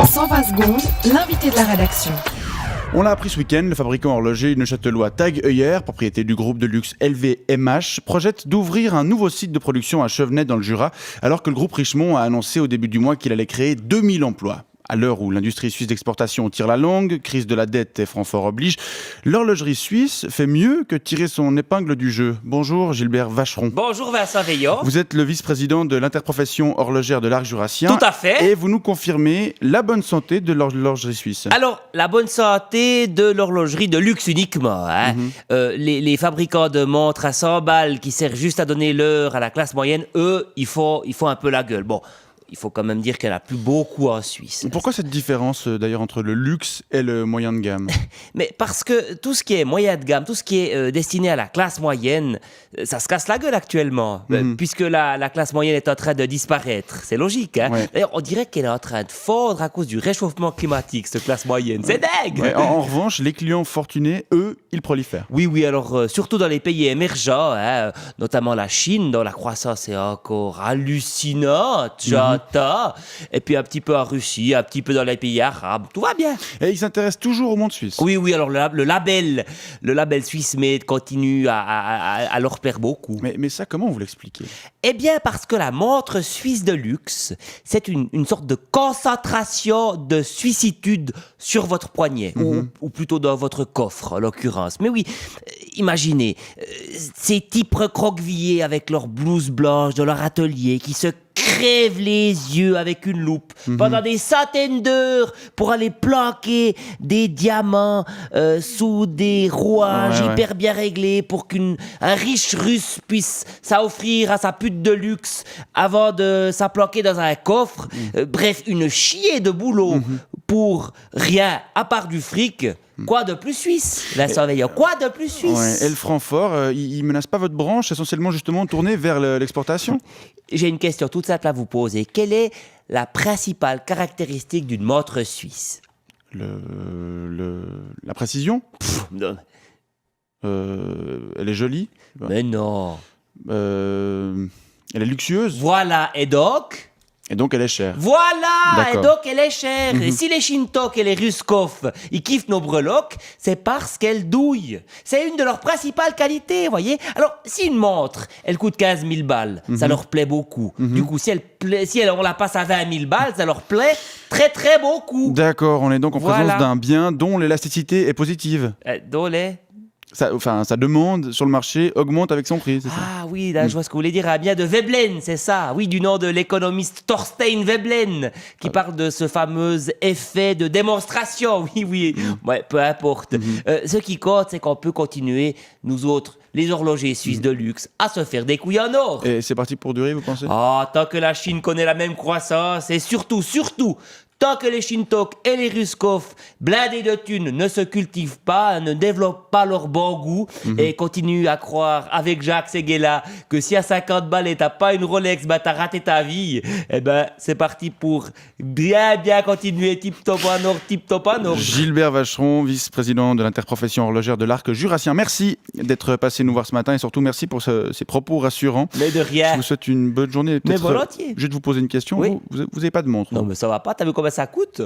120 secondes, l'invité de la rédaction. On l'a appris ce week-end, le fabricant horloger neuchâtelois TAG Heuer, propriété du groupe de luxe LVMH, projette d'ouvrir un nouveau site de production à Chevenay dans le Jura, alors que le groupe Richemont a annoncé au début du mois qu'il allait créer 2000 emplois. À l'heure où l'industrie suisse d'exportation tire la longue, crise de la dette et franc fort oblige, l'horlogerie suisse fait mieux que tirer son épingle du jeu. Bonjour Gilbert Vacheron. Bonjour Vincent Veillon. Vous êtes le vice-président de l'interprofession horlogère de l'Arc jurassien. Tout à fait. Et vous nous confirmez la bonne santé de l'horlogerie suisse. Alors, la bonne santé de l'horlogerie de luxe uniquement. Les fabricants de montres à 100 balles qui servent juste à donner l'heure à la classe moyenne, eux, ils font un peu la gueule. Bon, il faut quand même dire qu'il n'y en a plus beaucoup en Suisse. Pourquoi cette différence d'ailleurs entre le luxe et le moyen de gamme? Mais parce que tout ce qui est moyen de gamme, tout ce qui est destiné à la classe moyenne, ça se casse la gueule actuellement, puisque la classe moyenne est en train de disparaître. C'est logique, hein? Ouais. D'ailleurs, on dirait qu'elle est en train de fondre à cause du réchauffement climatique, cette classe moyenne. C'est dingue! Ouais, en revanche, les clients fortunés, eux, ils prolifèrent. Oui, alors surtout dans les pays émergents, notamment la Chine, dont la croissance est encore hallucinante, et puis un petit peu en Russie, un petit peu dans les pays arabes, tout va bien. Et ils s'intéressent toujours au monde suisse. Oui, alors le label Swiss Made continue à leur plaire beaucoup. Mais ça, comment vous l'expliquez? Eh bien, parce que la montre suisse de luxe, c'est une sorte de concentration de suissitude sur votre poignet, ou plutôt dans votre coffre, en l'occurrence. Mais oui, imaginez, ces types recroquevillés avec leurs blouses blanches dans leur atelier, qui se crèvent les yeux avec une loupe pendant des centaines d'heures pour aller planquer des diamants sous des rouages hyper bien réglés pour qu'un riche russe puisse s'offrir à sa pute de luxe avant de s'applanquer dans un coffre. Bref, une chier de boulot pour rien à part du fric. Quoi de plus suisse, Vincent Veillon? Quoi de plus suisse? Ouais. Et le franc fort, il menace pas votre branche, essentiellement justement tournée vers l'exportation? J'ai une question toute simple à vous poser. Quelle est la principale caractéristique d'une montre suisse? La précision? Non. Elle est jolie? Mais non. Elle est luxueuse? Voilà, et donc? Et donc elle est chère? Voilà, D'accord. et donc elle est chère. Et si les Shintok et les Ruskov, ils kiffent nos breloques, c'est parce qu'elles douillent. C'est une de leurs principales qualités, voyez. Alors, si une montre, elle coûte 15 000 balles, ça leur plaît beaucoup. Du coup, si on la passe à 20 000 balles, ça leur plaît très très beaucoup. D'accord, on est donc en Voilà. présence d'un bien dont l'élasticité est positive. Dolé. Sa demande sur le marché augmente avec son prix, c'est ça? Ah oui, là, je vois ce que vous voulez dire. Un bien de Veblen, c'est ça. Oui, du nom de l'économiste Thorstein Veblen, qui parle de ce fameux effet de démonstration. Oui. Ouais, peu importe. Ce qui compte, c'est qu'on peut continuer, nous autres, les horlogers suisses de luxe, à se faire des couilles en or. Et c'est parti pour durer, vous pensez? Tant que la Chine connaît la même croissance, et surtout, tant que les Shintok et les Ruskov, blindés de thunes, ne se cultivent pas, ne développent pas leur bon goût et continuent à croire avec Jacques Seguela que si à 50 balles t'as pas une Rolex, t'as raté ta vie, eh ben c'est parti pour bien continuer tip-top en or. Gilbert Vacheron, vice-président de l'interprofession horlogère de l'Arc jurassien. Merci d'être passé nous voir ce matin et surtout merci pour ces propos rassurants. Mais de rien. Je vous souhaite une bonne journée. Mais volontiers. Je vais vous poser une question. Oui. Vous n'avez pas de montre? Non mais ça va pas, t'as vu combien ça coûte?